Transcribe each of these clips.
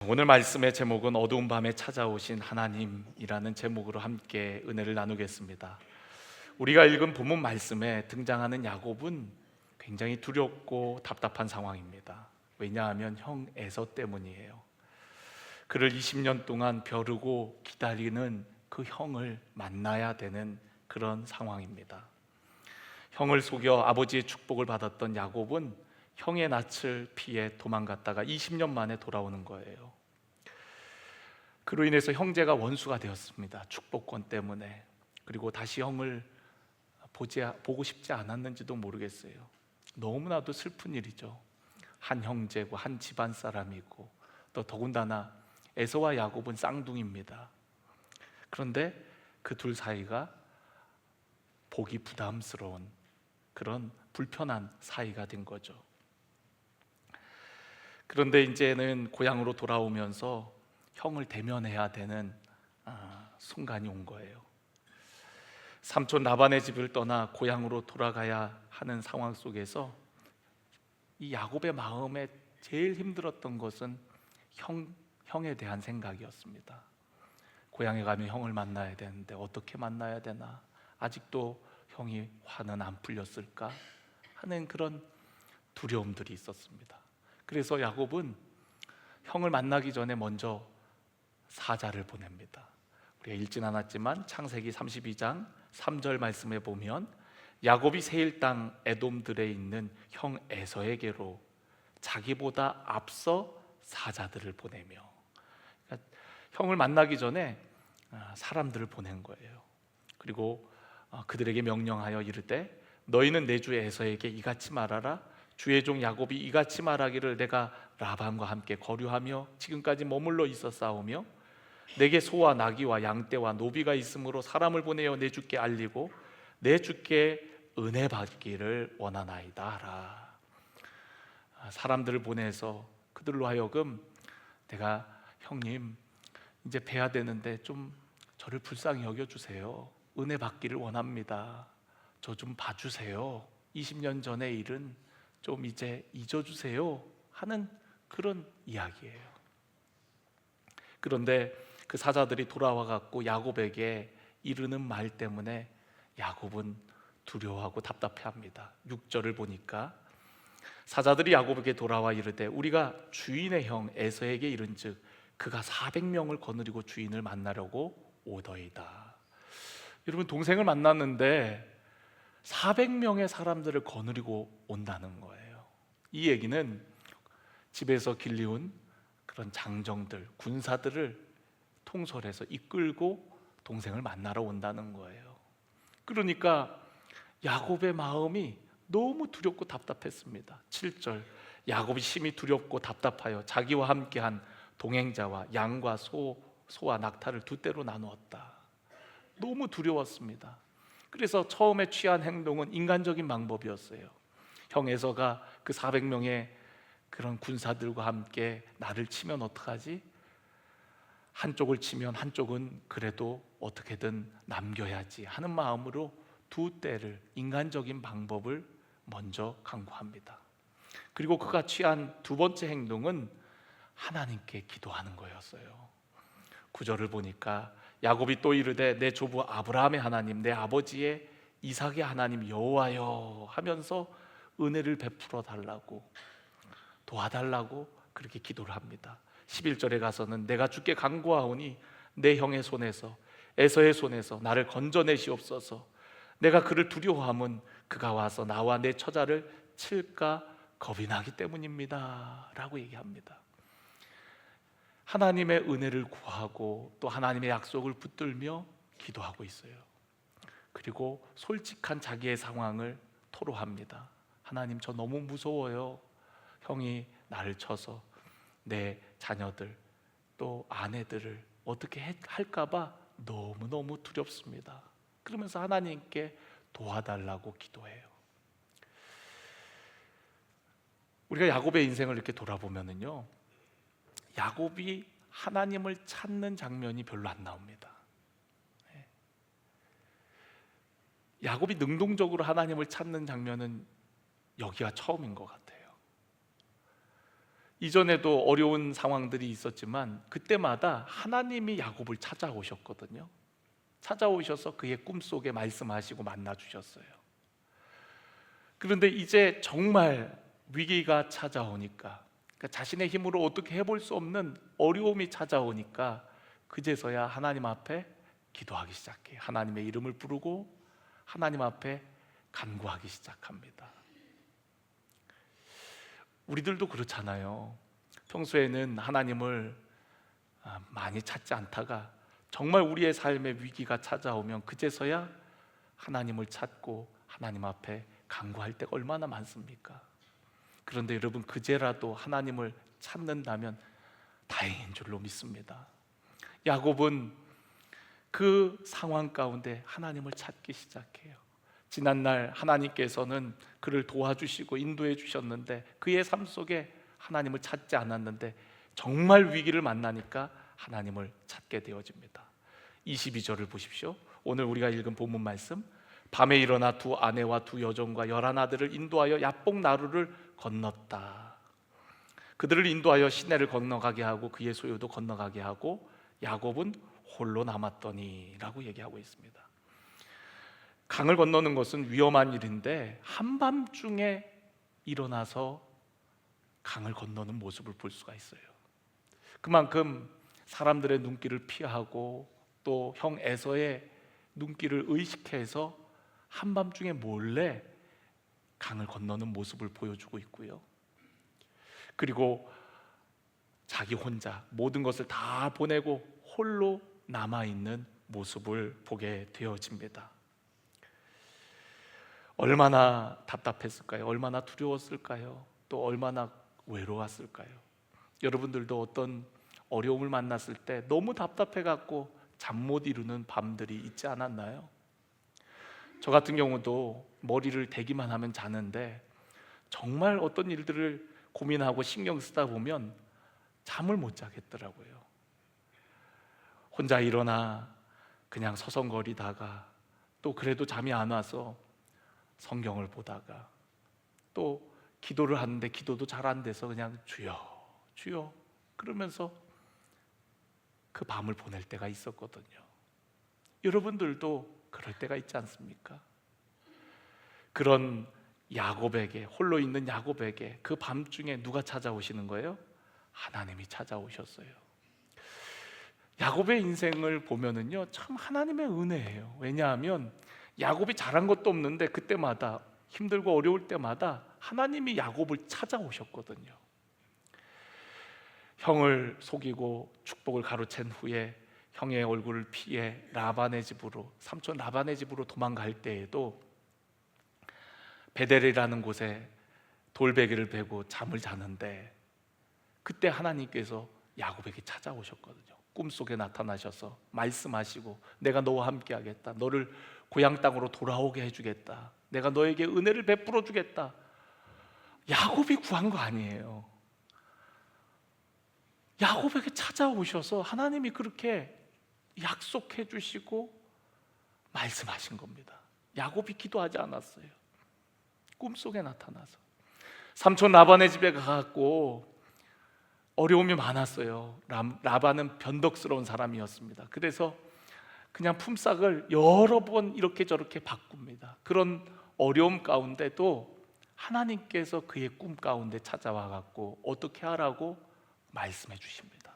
오늘 말씀의 제목은 어두운 밤에 찾아오신 하나님이라는 제목으로 함께 은혜를 나누겠습니다. 우리가 읽은 본문 말씀에 등장하는 야곱은 굉장히 두렵고 답답한 상황입니다. 왜냐하면 형 에서 때문이에요. 그를 20년 동안 벼르고 기다리는 그 형을 만나야 되는 그런 상황입니다. 형을 속여 아버지의 축복을 받았던 야곱은 형의 낯을 피해 도망갔다가 20년 만에 돌아오는 거예요. 그로 인해서 형제가 원수가 되었습니다. 축복권 때문에. 그리고 다시 형을 보고 싶지 않았는지도 모르겠어요. 너무나도 슬픈 일이죠. 한 형제고 한 집안 사람이고 또 더군다나 에서와 야곱은 쌍둥이입니다. 그런데 그 둘 사이가 보기 부담스러운 그런 불편한 사이가 된 거죠. 그런데 이제는 고향으로 돌아오면서 형을 대면해야 되는 순간이 온 거예요. 삼촌 라반의 집을 떠나 고향으로 돌아가야 하는 상황 속에서 이 야곱의 마음에 제일 힘들었던 것은 형에 대한 생각이었습니다. 고향에 가면 형을 만나야 되는데 어떻게 만나야 되나? 아직도 형이 화는 안 풀렸을까? 하는 그런 두려움들이 있었습니다. 그래서 야곱은 형을 만나기 전에 먼저 사자를 보냅니다. 우리가 읽진 않았지만 창세기 32장 3절 말씀에 보면 야곱이 세일 땅 에돔들에 있는 형 에서에게로 자기보다 앞서 사자들을 보내며, 그러니까 형을 만나기 전에 사람들을 보낸 거예요. 그리고 그들에게 명령하여 이르되 너희는 내 주 에서에게 이같이 말하라. 주의 종 야곱이 이같이 말하기를 내가 라반과 함께 거류하며 지금까지 머물러 있어 싸우며 내게 소와 나귀와 양떼와 노비가 있으므로 사람을 보내어 내 주께 알리고 내 주께 은혜 받기를 원하나이다 하라. 사람들을 보내서 그들로 하여금 내가 형님 이제 뵈야 되는데 좀 저를 불쌍히 여겨주세요. 은혜 받기를 원합니다. 저 좀 봐주세요. 20년 전의 일은 좀 이제 잊어주세요 하는 그런 이야기예요. 그런데 그 사자들이 돌아와 갖고 야곱에게 이르는 말 때문에 야곱은 두려워하고 답답해합니다. 6절을 보니까 사자들이 야곱에게 돌아와 이르되 우리가 주인의 형 에서에게 이른즉 그가 400명을 거느리고 주인을 만나려고 오더이다. 여러분, 동생을 만났는데 400명의 사람들을 거느리고 온다는 거예요. 이 얘기는 집에서 길리운 그런 장정들, 군사들을 통솔해서 이끌고 동생을 만나러 온다는 거예요. 그러니까 야곱의 마음이 너무 두렵고 답답했습니다. 7절 야곱이 심히 두렵고 답답하여 자기와 함께한 동행자와 양과 소와 낙타를 두 떼로 나누었다. 너무 두려웠습니다. 그래서 처음에 취한 행동은 인간적인 방법이었어요. 형 에서가 그 400명의 그런 군사들과 함께 나를 치면 어떡하지? 한쪽을 치면 한쪽은 그래도 어떻게든 남겨야지 하는 마음으로 두 떼를, 인간적인 방법을 먼저 강구합니다. 그리고 그가 취한 두 번째 행동은 하나님께 기도하는 거였어요. 9절을 보니까 야곱이 또 이르되 내 조부 아브라함의 하나님, 내 아버지의 이삭의 하나님 여호와여 하면서 은혜를 베풀어 달라고, 도와달라고 그렇게 기도를 합니다. 11절에 가서는 내가 주께 간구하오니 내 형의 손에서 에서의 손에서 나를 건져내시옵소서. 내가 그를 두려워함은 그가 와서 나와 내 처자를 칠까 겁이 나기 때문입니다 라고 얘기합니다. 하나님의 은혜를 구하고 또 하나님의 약속을 붙들며 기도하고 있어요. 그리고 솔직한 자기의 상황을 토로합니다. 하나님, 저 너무 무서워요. 형이 나를 쳐서 내 자녀들 또 아내들을 어떻게 할까봐 너무너무 두렵습니다. 그러면서 하나님께 도와달라고 기도해요. 우리가 야곱의 인생을 이렇게 돌아보면은요, 야곱이 하나님을 찾는 장면이 별로 안 나옵니다. 야곱이 능동적으로 하나님을 찾는 장면은 여기가 처음인 것 같아요. 이전에도 어려운 상황들이 있었지만 그때마다 하나님이 야곱을 찾아오셨거든요. 찾아오셔서 그의 꿈속에 말씀하시고 만나 주셨어요. 그런데 이제 정말 위기가 찾아오니까, 그러니까 자신의 힘으로 어떻게 해볼 수 없는 어려움이 찾아오니까 그제서야 하나님 앞에 기도하기 시작해요. 하나님의 이름을 부르고 하나님 앞에 간구하기 시작합니다. 우리들도 그렇잖아요. 평소에는 하나님을 많이 찾지 않다가 정말 우리의 삶에 위기가 찾아오면 그제서야 하나님을 찾고 하나님 앞에 간구할 때가 얼마나 많습니까? 그런데 여러분, 그제라도 하나님을 찾는다면 다행인 줄로 믿습니다. 야곱은 그 상황 가운데 하나님을 찾기 시작해요. 지난날 하나님께서는 그를 도와주시고 인도해 주셨는데 그의 삶 속에 하나님을 찾지 않았는데 정말 위기를 만나니까 하나님을 찾게 되어집니다. 22절을 보십시오. 오늘 우리가 읽은 본문 말씀, 밤에 일어나 두 아내와 두 여종과 11아들을 인도하여 야복 나루를 건넜다. 그들을 인도하여 시내를 건너가게 하고 그의 소유도 건너가게 하고 야곱은 홀로 남았더니 라고 얘기하고 있습니다. 강을 건너는 것은 위험한 일인데 한밤중에 일어나서 강을 건너는 모습을 볼 수가 있어요. 그만큼 사람들의 눈길을 피하고 또 형 에서의 눈길을 의식해서 한밤중에 몰래 강을 건너는 모습을 보여주고 있고요. 그리고 자기 혼자 모든 것을 다 보내고 홀로 남아있는 모습을 보게 되어집니다. 얼마나 답답했을까요? 얼마나 두려웠을까요? 또 얼마나 외로웠을까요? 여러분들도 어떤 어려움을 만났을 때 너무 답답해갖고 잠 못 이루는 밤들이 있지 않았나요? 저 같은 경우도 머리를 대기만 하면 자는데 정말 어떤 일들을 고민하고 신경 쓰다 보면 잠을 못 자겠더라고요. 혼자 일어나 그냥 서성거리다가 또 그래도 잠이 안 와서 성경을 보다가 또 기도를 하는데 기도도 잘 안 돼서 그냥 주여 주여 그러면서 그 밤을 보낼 때가 있었거든요. 여러분들도 그럴 때가 있지 않습니까? 그런 야곱에게, 홀로 있는 야곱에게 그 밤중에 누가 찾아오시는 거예요? 하나님이 찾아오셨어요. 야곱의 인생을 보면은요, 참 하나님의 은혜예요. 왜냐하면 야곱이 잘한 것도 없는데 그때마다 힘들고 어려울 때마다 하나님이 야곱을 찾아오셨거든요. 형을 속이고 축복을 가로챈 후에 형의 얼굴을 피해 라반의 집으로, 삼촌 라반의 집으로 도망갈 때에도 베델이라는 곳에 돌베개를 베고 잠을 자는데 그때 하나님께서 야곱에게 찾아오셨거든요. 꿈속에 나타나셔서 말씀하시고 내가 너와 함께 하겠다. 너를 고향 땅으로 돌아오게 해주겠다. 내가 너에게 은혜를 베풀어 주겠다. 야곱이 구한 거 아니에요. 야곱에게 찾아오셔서 하나님이 그렇게 약속해 주시고 말씀하신 겁니다. 야곱이 기도하지 않았어요. 꿈속에 나타나서 삼촌 라반의 집에 가갖고 어려움이 많았어요. 라반은 변덕스러운 사람이었습니다. 그래서 그냥 품삯을 여러 번 이렇게 저렇게 바꿉니다. 그런 어려움 가운데도 하나님께서 그의 꿈 가운데 찾아와 갖고 어떻게 하라고 말씀해 주십니다.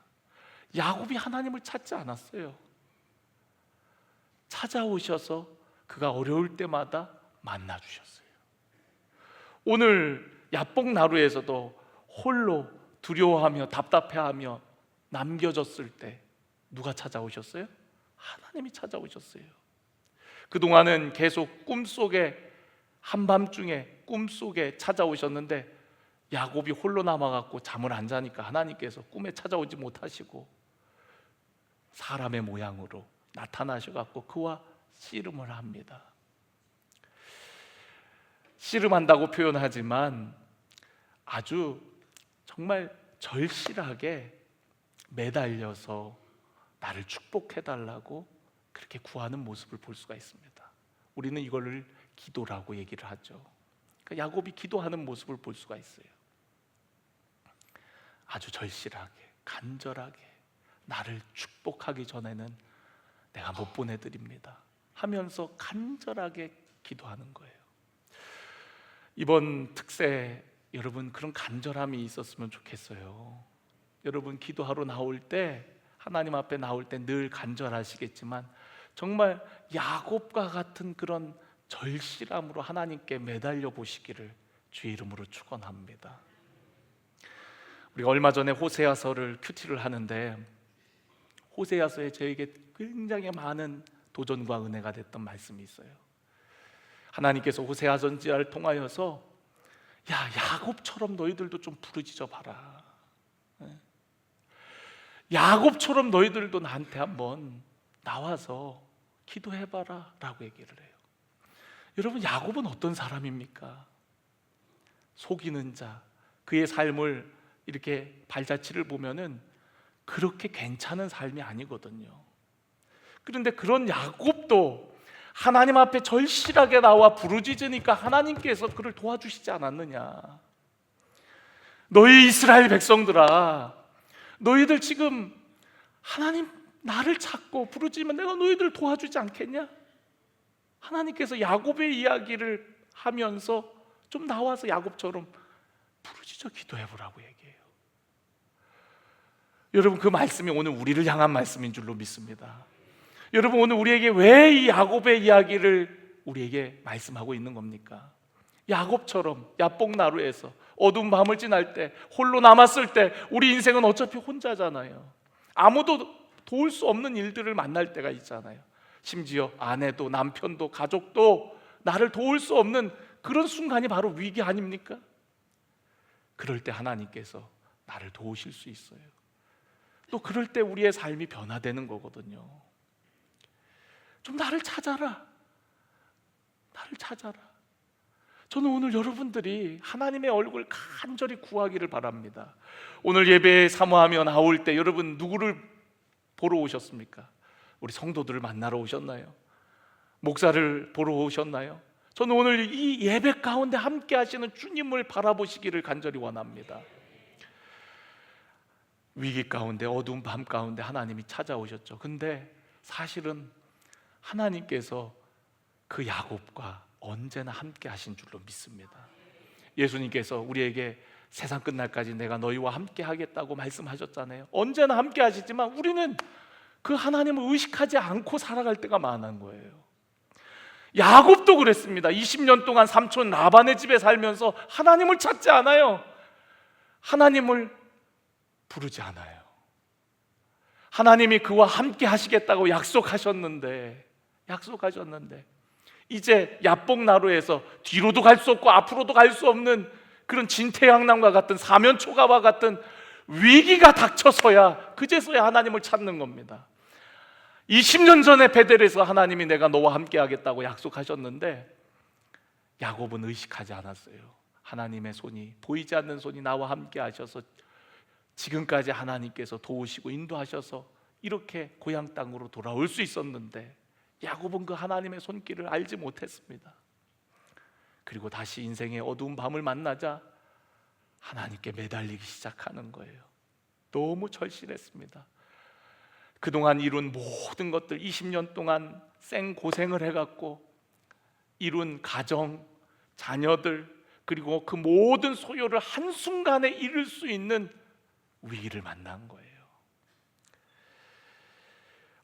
야곱이 하나님을 찾지 않았어요. 찾아오셔서 그가 어려울 때마다 만나 주셨어요. 오늘 야복 나루에서도 홀로 두려워하며 답답해하며 남겨졌을 때 누가 찾아오셨어요? 하나님이 찾아오셨어요. 그동안은 계속 꿈속에, 한밤중에 꿈속에 찾아오셨는데 야곱이 홀로 남아갖고 잠을 안 자니까 하나님께서 꿈에 찾아오지 못하시고 사람의 모양으로 나타나셔갖고 그와 씨름을 합니다. 씨름한다고 표현하지만 아주 정말 절실하게 매달려서 나를 축복해달라고 그렇게 구하는 모습을 볼 수가 있습니다. 우리는 이거를 기도라고 얘기를 하죠. 그러니까 야곱이 기도하는 모습을 볼 수가 있어요. 아주 절실하게, 간절하게 나를 축복하기 전에는 내가 못 보내드립니다 하면서 간절하게 기도하는 거예요. 이번 특세 여러분 그런 간절함이 있었으면 좋겠어요. 여러분 기도하러 나올 때, 하나님 앞에 나올 때 늘 간절하시겠지만 정말 야곱과 같은 그런 절실함으로 하나님께 매달려 보시기를 주의 이름으로 축원합니다. 우리가 얼마 전에 호세아서를 큐티를 하는데, 호세아서에 저에게 굉장히 많은 도전과 은혜가 됐던 말씀이 있어요. 하나님께서 호세아 선지자를 통하여서 야, 야곱처럼 너희들도 좀 부르짖어 봐라. 야곱처럼 너희들도 나한테 한번 나와서 기도해봐라 라고 얘기를 해요. 여러분, 야곱은 어떤 사람입니까? 속이는 자, 그의 삶을 이렇게 발자취를 보면은 그렇게 괜찮은 삶이 아니거든요. 그런데 그런 야곱도 하나님 앞에 절실하게 나와 부르짖으니까 하나님께서 그를 도와주시지 않았느냐. 너희 이스라엘 백성들아, 너희들 지금 하나님 나를 찾고 부르짖으면 내가 너희들을 도와주지 않겠냐? 하나님께서 야곱의 이야기를 하면서 좀 나와서 야곱처럼 부르짖어 기도해보라고 얘기해요. 여러분, 그 말씀이 오늘 우리를 향한 말씀인 줄로 믿습니다. 여러분, 오늘 우리에게 왜 이 야곱의 이야기를 우리에게 말씀하고 있는 겁니까? 야곱처럼 야복나루에서 어두운 밤을 지날 때, 홀로 남았을 때, 우리 인생은 어차피 혼자잖아요. 아무도 도울 수 없는 일들을 만날 때가 있잖아요. 심지어 아내도 남편도 가족도 나를 도울 수 없는 그런 순간이 바로 위기 아닙니까? 그럴 때 하나님께서 나를 도우실 수 있어요. 또 그럴 때 우리의 삶이 변화되는 거거든요. 좀 나를 찾아라. 나를 찾아라. 저는 오늘 여러분들이 하나님의 얼굴 간절히 구하기를 바랍니다. 오늘 예배에 사모하며 나올 때 여러분 누구를 보러 오셨습니까? 우리 성도들을 만나러 오셨나요? 목사를 보러 오셨나요? 저는 오늘 이 예배 가운데 함께 하시는 주님을 바라보시기를 간절히 원합니다. 위기 가운데, 어두운 밤 가운데 하나님이 찾아오셨죠. 근데 사실은 하나님께서 그 야곱과 언제나 함께 하신 줄로 믿습니다. 예수님께서 우리에게 세상 끝날까지 내가 너희와 함께 하겠다고 말씀하셨잖아요. 언제나 함께 하시지만 우리는 그 하나님을 의식하지 않고 살아갈 때가 많은 거예요. 야곱도 그랬습니다. 20년 동안 삼촌 라반의 집에 살면서 하나님을 찾지 않아요. 하나님을 부르지 않아요. 하나님이 그와 함께 하시겠다고 약속하셨는데 이제 야복나루에서 뒤로도 갈 수 없고 앞으로도 갈 수 없는 그런 진퇴양난과 같은 사면초가와 같은 위기가 닥쳐서야, 그제서야 하나님을 찾는 겁니다. 20년 전에 베델에서 하나님이 내가 너와 함께 하겠다고 약속하셨는데 야곱은 의식하지 않았어요. 하나님의 손이, 보이지 않는 손이 나와 함께 하셔서 지금까지 하나님께서 도우시고 인도하셔서 이렇게 고향 땅으로 돌아올 수 있었는데 야곱은 그 하나님의 손길을 알지 못했습니다. 그리고 다시 인생의 어두운 밤을 만나자 하나님께 매달리기 시작하는 거예요. 너무 절실했습니다. 그동안 이룬 모든 것들, 20년 동안 생고생을 해갖고 이룬 가정, 자녀들, 그리고 그 모든 소유를 한순간에 잃을 수 있는 위기를 만난 거예요.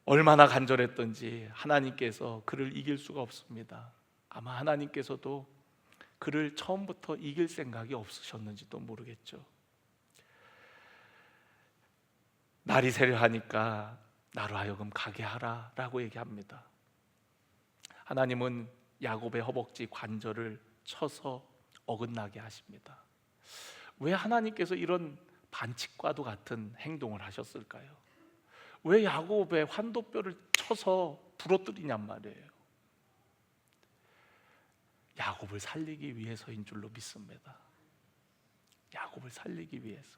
얼마나 간절했던지 하나님께서 그를 이길 수가 없습니다. 아마 하나님께서도 그를 처음부터 이길 생각이 없으셨는지도 모르겠죠. 날이 새려 하니까 나로 하여금 가게 하라 라고 얘기합니다. 하나님은 야곱의 허벅지 관절을 쳐서 어긋나게 하십니다. 왜 하나님께서 이런 반칙과도 같은 행동을 하셨을까요? 왜 야곱의 환도뼈를 쳐서 부러뜨리냔 말이에요. 야곱을 살리기 위해서인 줄로 믿습니다. 야곱을 살리기 위해서.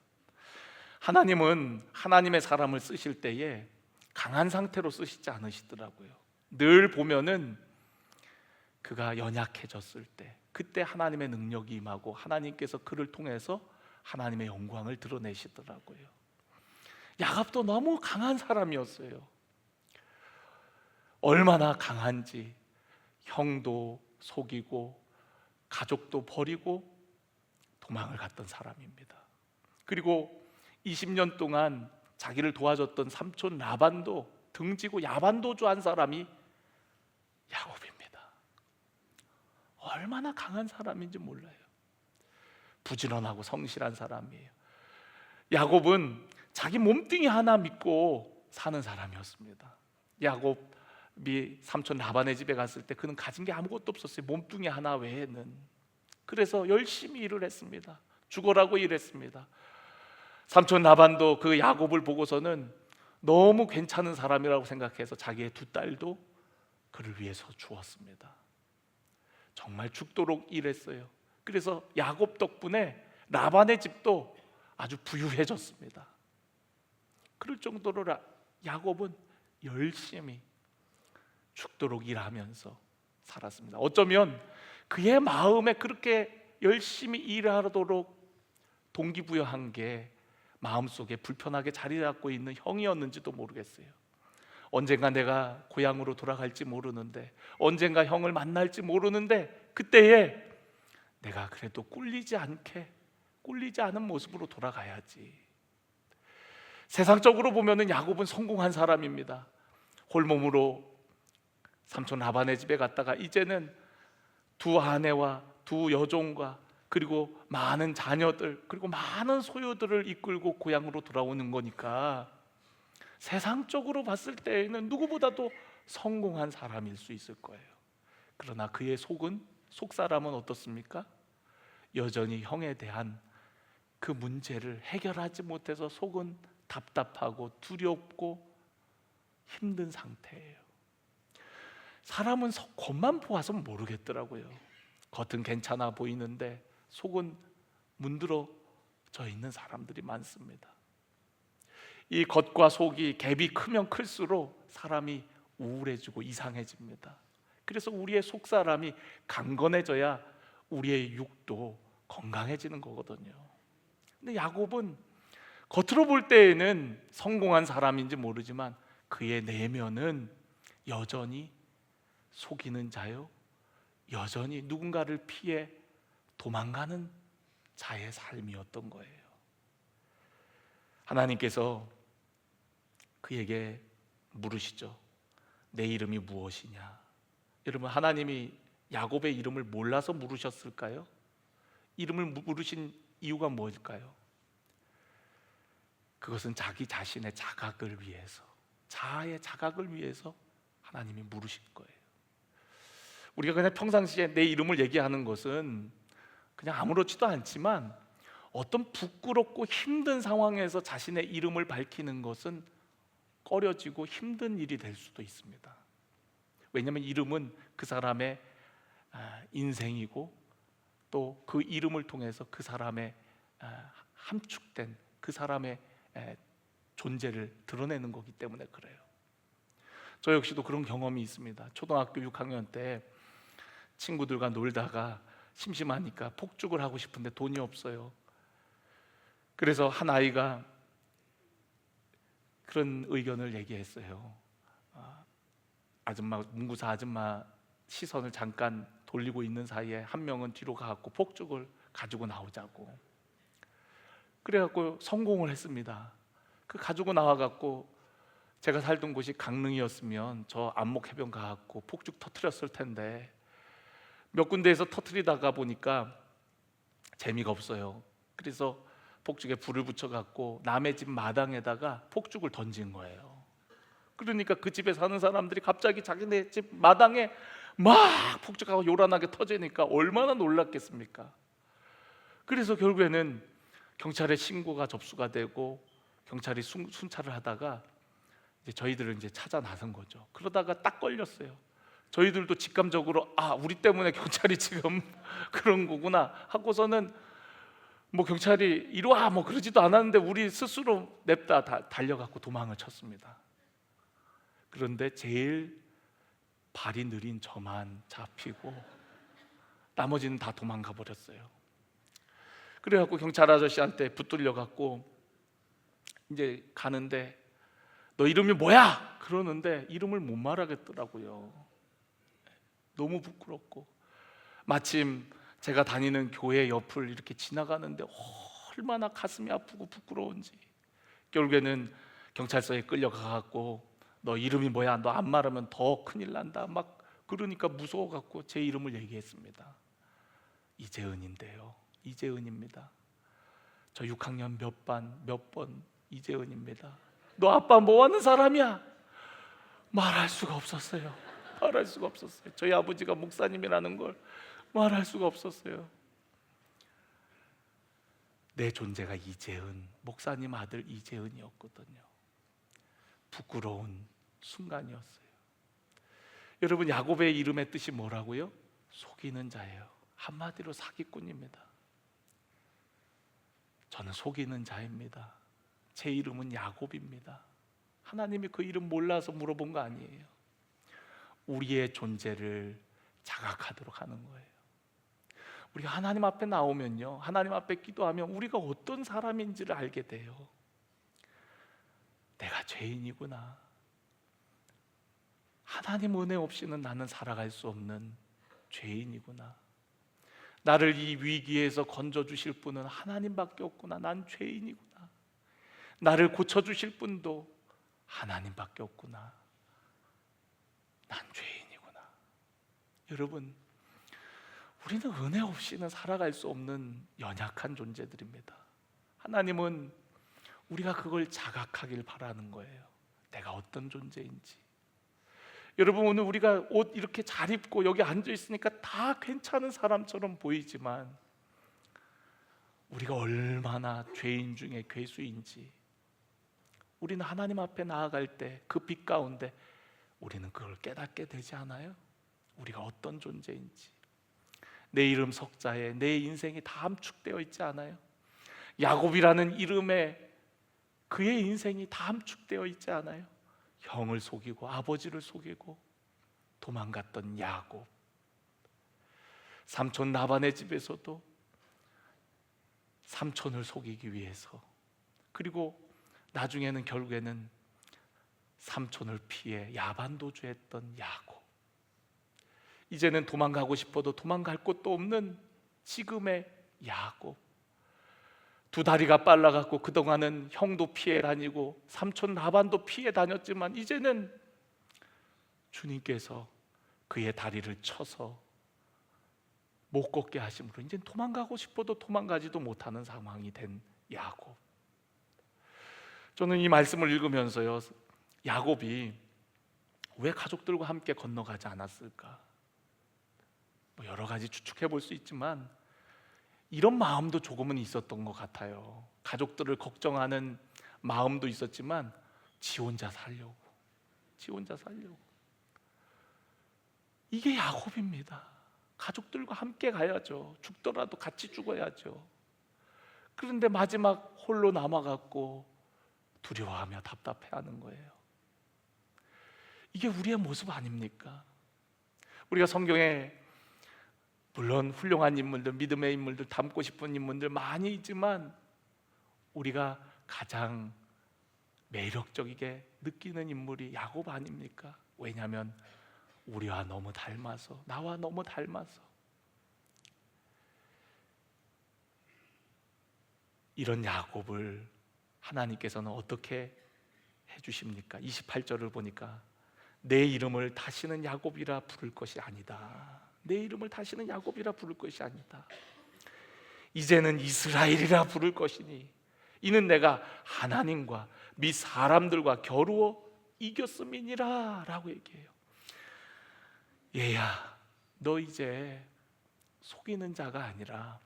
하나님은 하나님의 사람을 쓰실 때에 강한 상태로 쓰시지 않으시더라고요. 늘 보면은 그가 연약해졌을 때, 그때 하나님의 능력이 임하고 하나님께서 그를 통해서 하나님의 영광을 드러내시더라고요. 야곱도 너무 강한 사람이었어요. 얼마나 강한지 형도 속이고 가족도 버리고 도망을 갔던 사람입니다. 그리고 20년 동안 자기를 도와줬던 삼촌 라반도 등지고 야반도주한 사람이 야곱입니다. 얼마나 강한 사람인지 몰라요. 부지런하고 성실한 사람이에요. 야곱은 자기 몸뚱이 하나 믿고 사는 사람이었습니다. 야곱이 삼촌 라반의 집에 갔을 때 그는 가진 게 아무것도 없었어요. 몸뚱이 하나 외에는. 그래서 열심히 일을 했습니다. 죽어라고 일했습니다. 삼촌 라반도 그 야곱을 보고서는 너무 괜찮은 사람이라고 생각해서 자기의 두 딸도 그를 위해서 주었습니다. 정말 죽도록 일했어요. 그래서 야곱 덕분에 라반의 집도 아주 부유해졌습니다. 그럴 정도로 야곱은 열심히 죽도록 일하면서 살았습니다. 어쩌면 그의 마음에 그렇게 열심히 일하도록 동기부여한 게 마음속에 불편하게 자리 잡고 있는 형이었는지도 모르겠어요. 언젠가 내가 고향으로 돌아갈지 모르는데, 언젠가 형을 만날지 모르는데, 그때에 내가 그래도 꿀리지 않은 모습으로 돌아가야지. 세상적으로 보면은 야곱은 성공한 사람입니다. 홀몸으로 삼촌 라반의 집에 갔다가 이제는 두 아내와 두 여종과 그리고 많은 자녀들 그리고 많은 소유들을 이끌고 고향으로 돌아오는 거니까 세상적으로 봤을 때에는 누구보다도 성공한 사람일 수 있을 거예요. 그러나 그의 속사람은 어떻습니까? 여전히 형에 대한 그 문제를 해결하지 못해서 속은 답답하고 두렵고 힘든 상태예요. 사람은 겉만 보아서 모르겠더라고요. 겉은 괜찮아 보이는데 속은 문드러져 있는 사람들이 많습니다. 이 겉과 속이 갭이 크면 클수록 사람이 우울해지고 이상해집니다. 그래서 우리의 속사람이 강건해져야 우리의 육도 건강해지는 거거든요. 근데 야곱은 겉으로 볼 때에는 성공한 사람인지 모르지만 그의 내면은 여전히 속이는 자요, 여전히 누군가를 피해 도망가는 자의 삶이었던 거예요. 하나님께서 그에게 물으시죠. 내 이름이 무엇이냐? 여러분, 하나님이 야곱의 이름을 몰라서 물으셨을까요? 이름을 물으신 이유가 뭘까요? 그것은 자기 자신의 자각을 위해서, 자아의 자각을 위해서 하나님이 물으신 거예요. 우리가 그냥 평상시에 내 이름을 얘기하는 것은 그냥 아무렇지도 않지만 어떤 부끄럽고 힘든 상황에서 자신의 이름을 밝히는 것은 꺼려지고 힘든 일이 될 수도 있습니다. 왜냐하면 이름은 그 사람의 인생이고 또 그 이름을 통해서 그 사람의 함축된 그 사람의 존재를 드러내는 거기 때문에 그래요. 저 역시도 그런 경험이 있습니다. 초등학교 6학년 때 친구들과 놀다가 심심하니까 폭죽을 하고 싶은데 돈이 없어요. 그래서 한 아이가 그런 의견을 얘기했어요. 문구사 아줌마 시선을 잠깐 돌리고 있는 사이에 한 명은 뒤로 가갖고 폭죽을 가지고 나오자고. 그래갖고 성공을 했습니다. 그 가지고 나와갖고 제가 살던 곳이 강릉이었으면 저 안목해변 가갖고 폭죽 터뜨렸을 텐데 몇 군데에서 터뜨리다가 보니까 재미가 없어요. 그래서 폭죽에 불을 붙여갖고 남의 집 마당에다가 폭죽을 던진 거예요. 그러니까 그 집에 사는 사람들이 갑자기 자기네 집 마당에 막 폭죽하고 요란하게 터지니까 얼마나 놀랐겠습니까? 그래서 결국에는 경찰에 신고가 접수가 되고 경찰이 순찰을 하다가 이제 저희들을 이제 찾아 나선 거죠. 그러다가 딱 걸렸어요. 저희들도 직감적으로 우리 때문에 경찰이 지금 그런 거구나 하고서는 뭐 경찰이 이리 와 뭐 그러지도 않았는데 우리 스스로 냅다 달려갖고 도망을 쳤습니다. 그런데 제일 발이 느린 저만 잡히고 나머지는 다 도망가 버렸어요. 그래갖고 경찰 아저씨한테 붙들려 갖고 이제 가는데 너 이름이 뭐야? 그러는데 이름을 못 말하겠더라고요. 너무 부끄럽고, 마침 제가 다니는 교회 옆을 이렇게 지나가는데 얼마나 가슴이 아프고 부끄러운지, 결국에는 경찰서에 끌려가갖고 너 이름이 뭐야? 너 안 말하면 더 큰일 난다 막 그러니까 무서워갖고 제 이름을 얘기했습니다. 이재은인데요. 이재은입니다. 저 6학년 몇 번 이재은입니다. 너 아빠 뭐 하는 사람이야? 말할 수가 없었어요. 말할 수가 없었어요. 저희 아버지가 목사님이라는 걸 말할 수가 없었어요. 내 존재가 이재은, 목사님 아들 이재은이었거든요. 부끄러운 순간이었어요. 여러분, 야곱의 이름의 뜻이 뭐라고요? 속이는 자예요. 한마디로 사기꾼입니다. 저는 속이는 자입니다. 제 이름은 야곱입니다. 하나님이 그 이름 몰라서 물어본 거 아니에요. 우리의 존재를 자각하도록 하는 거예요. 우리가 하나님 앞에 나오면요, 하나님 앞에 기도하면 우리가 어떤 사람인지를 알게 돼요. 내가 죄인이구나. 하나님 은혜 없이는 나는 살아갈 수 없는 죄인이구나. 나를 이 위기에서 건져주실 분은 하나님밖에 없구나. 난 죄인이구나. 나를 고쳐주실 분도 하나님밖에 없구나. 난 죄인이구나. 여러분, 우리는 은혜 없이는 살아갈 수 없는 연약한 존재들입니다. 하나님은 우리가 그걸 자각하길 바라는 거예요. 내가 어떤 존재인지. 여러분, 오늘 우리가 옷 이렇게 잘 입고 여기 앉아 있으니까 다 괜찮은 사람처럼 보이지만 우리가 얼마나 죄인 중에 괴수인지, 우리는 하나님 앞에 나아갈 때 그 빛 가운데 우리는 그걸 깨닫게 되지 않아요? 우리가 어떤 존재인지. 내 이름 석자에 내 인생이 다 함축되어 있지 않아요? 야곱이라는 이름에 그의 인생이 다 함축되어 있지 않아요? 형을 속이고 아버지를 속이고 도망갔던 야곱, 삼촌 라반의 집에서도 삼촌을 속이기 위해서, 그리고 나중에는 결국에는 삼촌을 피해 야반도주했던 야곱, 이제는 도망가고 싶어도 도망갈 곳도 없는 지금의 야곱, 두 다리가 빨라갖고 그동안은 형도 피해 다니고 삼촌 라반도 피해 다녔지만 이제는 주님께서 그의 다리를 쳐서 못 걷게 하심으로 이제 도망가고 싶어도 도망가지도 못하는 상황이 된 야곱. 저는 이 말씀을 읽으면서요, 야곱이 왜 가족들과 함께 건너가지 않았을까? 뭐 여러 가지 추측해 볼 수 있지만 이런 마음도 조금은 있었던 것 같아요. 가족들을 걱정하는 마음도 있었지만 지 혼자 살려고. 이게 야곱입니다. 가족들과 함께 가야죠. 죽더라도 같이 죽어야죠. 그런데 마지막 홀로 남아갖고 두려워하며 답답해하는 거예요. 이게 우리의 모습 아닙니까? 우리가 성경에 물론 훌륭한 인물들, 믿음의 인물들, 닮고 싶은 인물들 많이 있지만 우리가 가장 매력적이게 느끼는 인물이 야곱 아닙니까? 왜냐하면 우리와 너무 닮아서, 나와 너무 닮아서. 이런 야곱을 하나님께서는 어떻게 해주십니까? 28절을 보니까 내 이름을 다시는 야곱이라 부를 것이 아니다. 내 이름을 다시는 야곱이라 부를 것이 아니다. 이제는 이스라엘이라 부를 것이니 이는 내가 하나님과 및 사람들과 겨루어 이겼음이니라 라고 얘기해요. 얘야, 너 이제 속이는 자가 아니라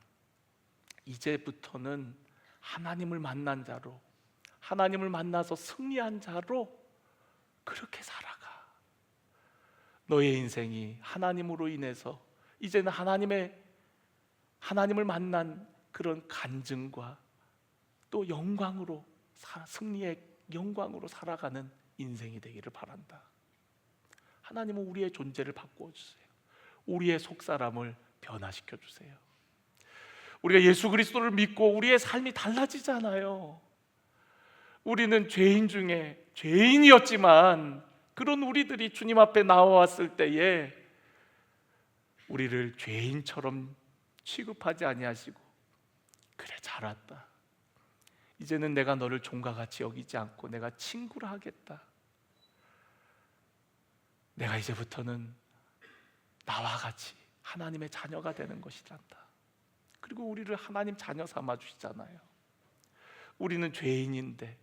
이제부터는 하나님을 만난 자로, 하나님을 만나서 승리한 자로 그렇게 살아가. 너의 인생이 하나님으로 인해서 이제는 하나님을 만난 그런 간증과 또 영광으로, 승리의 영광으로 살아가는 인생이 되기를 바란다. 하나님은 우리의 존재를 바꾸어 주세요. 우리의 속사람을 변화시켜 주세요. 우리가 예수 그리스도를 믿고 우리의 삶이 달라지잖아요. 우리는 죄인 중에 죄인이었지만 그런 우리들이 주님 앞에 나와왔을 때에 우리를 죄인처럼 취급하지 아니하시고, 그래 잘 왔다, 이제는 내가 너를 종과 같이 여기지 않고 내가 친구라 하겠다, 내가 이제부터는 나와 같이 하나님의 자녀가 되는 것이란다. 그리고 우리를 하나님 자녀 삼아 주시잖아요. 우리는 죄인인데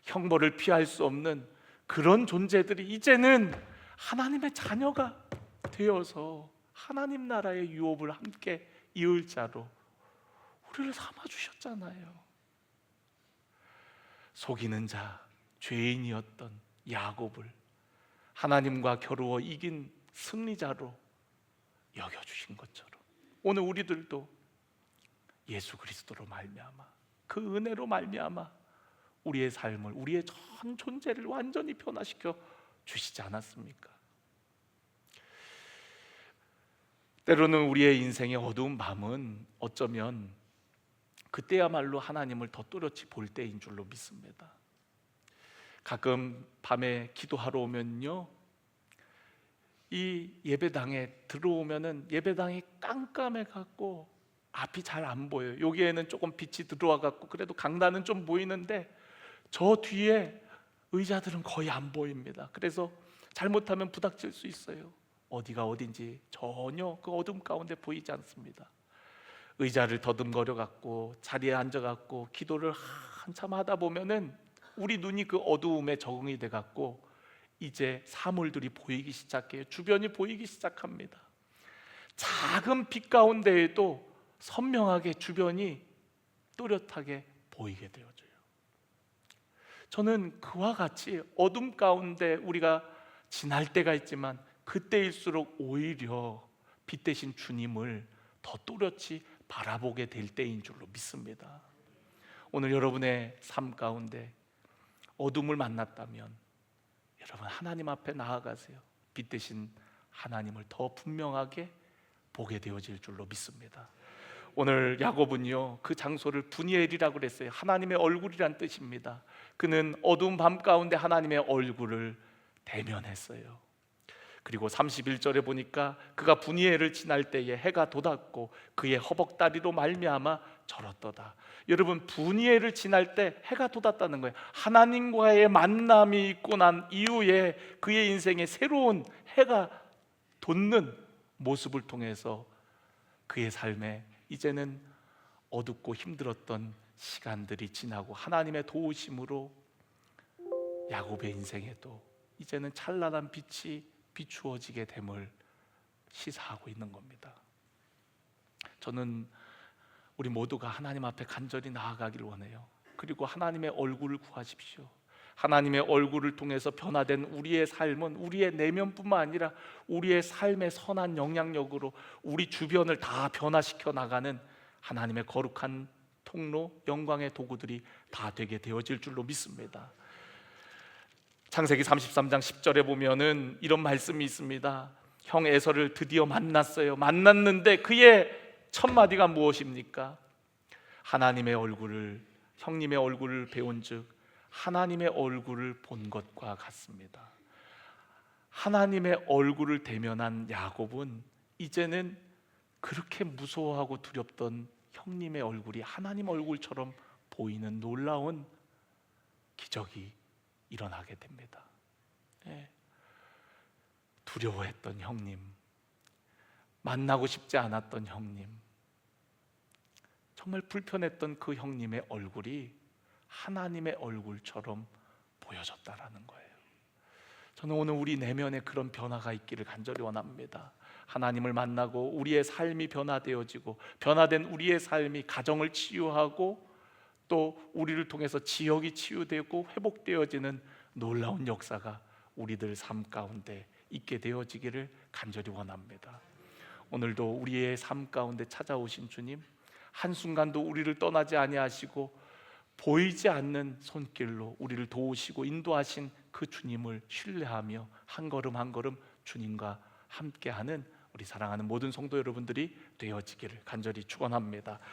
형벌을 피할 수 없는 그런 존재들이 이제는 하나님의 자녀가 되어서 하나님 나라의 유업을 함께 이을 자로 우리를 삼아 주셨잖아요. 속이는 자, 죄인이었던 야곱을 하나님과 겨루어 이긴 승리자로 여겨주신 것처럼 오늘 우리들도 예수 그리스도로 말미암아, 그 은혜로 말미암아 우리의 삶을, 우리의 전 존재를 완전히 변화시켜 주시지 않았습니까? 때로는 우리의 인생의 어두운 밤은 어쩌면 그때야말로 하나님을 더 또렷이 볼 때인 줄로 믿습니다. 가끔 밤에 기도하러 오면요, 이 예배당에 들어오면은 예배당이 깜깜해 갖고 앞이 잘 안 보여요. 여기에는 조금 빛이 들어와 갖고 그래도 강단은 좀 보이는데 저 뒤에 의자들은 거의 안 보입니다. 그래서 잘못하면 부닥칠 수 있어요. 어디가 어딘지 전혀 그 어둠 가운데 보이지 않습니다. 의자를 더듬거려 갖고 자리에 앉아 갖고 기도를 한참 하다 보면은 우리 눈이 그 어두움에 적응이 돼 갖고 이제 사물들이 보이기 시작해요. 주변이 보이기 시작합니다. 작은 빛 가운데에도 선명하게 주변이 또렷하게 보이게 되어져요. 저는 그와 같이 어둠 가운데 우리가 지날 때가 있지만 그때일수록 오히려 빛 대신 주님을 더 또렷이 바라보게 될 때인 줄로 믿습니다. 오늘 여러분의 삶 가운데 어둠을 만났다면 여러분 하나님 앞에 나아가세요. 빛 대신 하나님을 더 분명하게 보게 되어질 줄로 믿습니다. 오늘 야곱은요, 그 장소를 분이엘이라고 그랬어요. 하나님의 얼굴이란 뜻입니다. 그는 어두운 밤 가운데 하나님의 얼굴을 대면했어요. 그리고 31절에 보니까 그가 분이엘을 지날 때에 해가 돋았고 그의 허벅다리로 말미암아 절었도다. 여러분, 분이엘을 지날 때 해가 돋았다는 거예요. 하나님과의 만남이 있고 난 이후에 그의 인생에 새로운 해가 돋는 모습을 통해서 그의 삶에 이제는 어둡고 힘들었던 시간들이 지나고 하나님의 도우심으로 야곱의 인생에도 이제는 찬란한 빛이 비추어지게 됨을 시사하고 있는 겁니다. 저는 우리 모두가 하나님 앞에 간절히 나아가길 원해요. 그리고 하나님의 얼굴을 구하십시오. 하나님의 얼굴을 통해서 변화된 우리의 삶은 우리의 내면뿐만 아니라 우리의 삶의 선한 영향력으로 우리 주변을 다 변화시켜 나가는 하나님의 거룩한 통로, 영광의 도구들이 다 되게 되어질 줄로 믿습니다. 창세기 33장 10절에 보면은 이런 말씀이 있습니다. 형 에서를 드디어 만났어요. 만났는데 그의 첫 마디가 무엇입니까? 하나님의 얼굴을, 형님의 얼굴을 배운즉 하나님의 얼굴을 본 것과 같습니다. 하나님의 얼굴을 대면한 야곱은 이제는 그렇게 무서워하고 두렵던 형님의 얼굴이 하나님 얼굴처럼 보이는 놀라운 기적이 일어나게 됩니다. 두려워했던 형님, 만나고 싶지 않았던 형님, 정말 불편했던 그 형님의 얼굴이 하나님의 얼굴처럼 보여졌다라는 거예요. 저는 오늘 우리 내면에 그런 변화가 있기를 간절히 원합니다. 하나님을 만나고 우리의 삶이 변화되어지고 변화된 우리의 삶이 가정을 치유하고 또 우리를 통해서 지역이 치유되고 회복되어지는 놀라운 역사가 우리들 삶 가운데 있게 되어지기를 간절히 원합니다. 오늘도 우리의 삶 가운데 찾아오신 주님, 한순간도 우리를 떠나지 아니하시고 보이지 않는 손길로 우리를 도우시고 인도하신 그 주님을 신뢰하며 한 걸음 한 걸음 주님과 함께하는 우리 사랑하는 모든 성도 여러분들이 되어지기를 간절히 축원합니다.